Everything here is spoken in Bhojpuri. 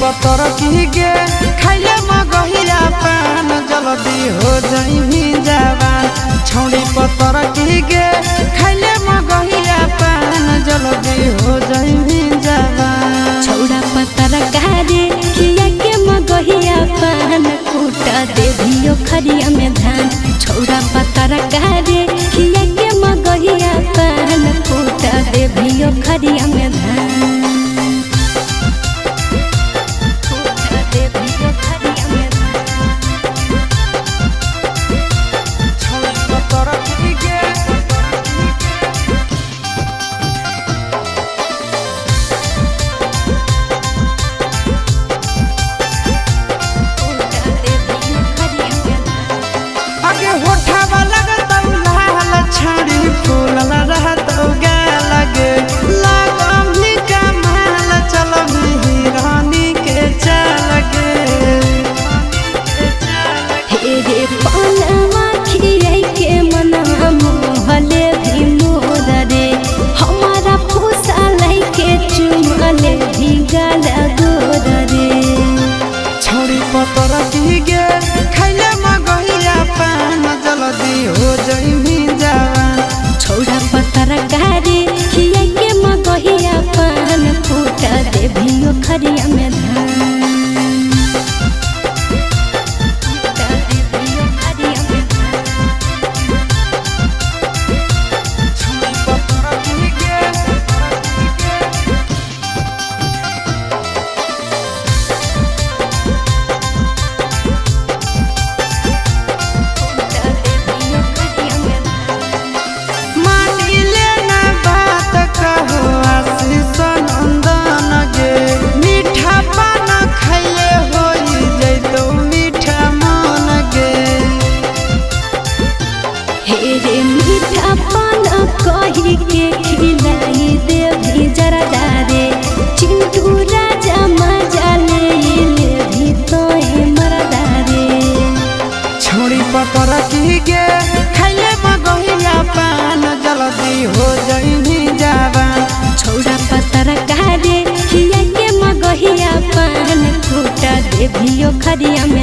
पतर की गे खाइले मगहिया पान जल्दी हो जाइमी जवान। छौड़ी पतर की गे खाइले मगहिया पान जल्दी हो जाइमी जवान। छौड़ा पतर गारे किया के मगहिया पान कूटा दे दियो खरिया में धान। छौड़ा पतर गारे किया के मगहिया पान कूटा दे दियो खरिया में धान। पतर की गे खाइले मगहिया पान जल्दी हो जाइमी जवान। छौड़ा पतर गारे किया के मगहिया पान कूटा दे दियो खरिया में धान। मीठा पान कही के खिलाई दे भी जरा डारे चिंटू राजा मजा ले भी तो मरदा रे। छौड़ी पतर की गे खाइले मगहिया पान जल्दी हो जाइमी जवान। छौड़ा पतर गारे किया के मगहिया पान कूटा दे दियो खरिया में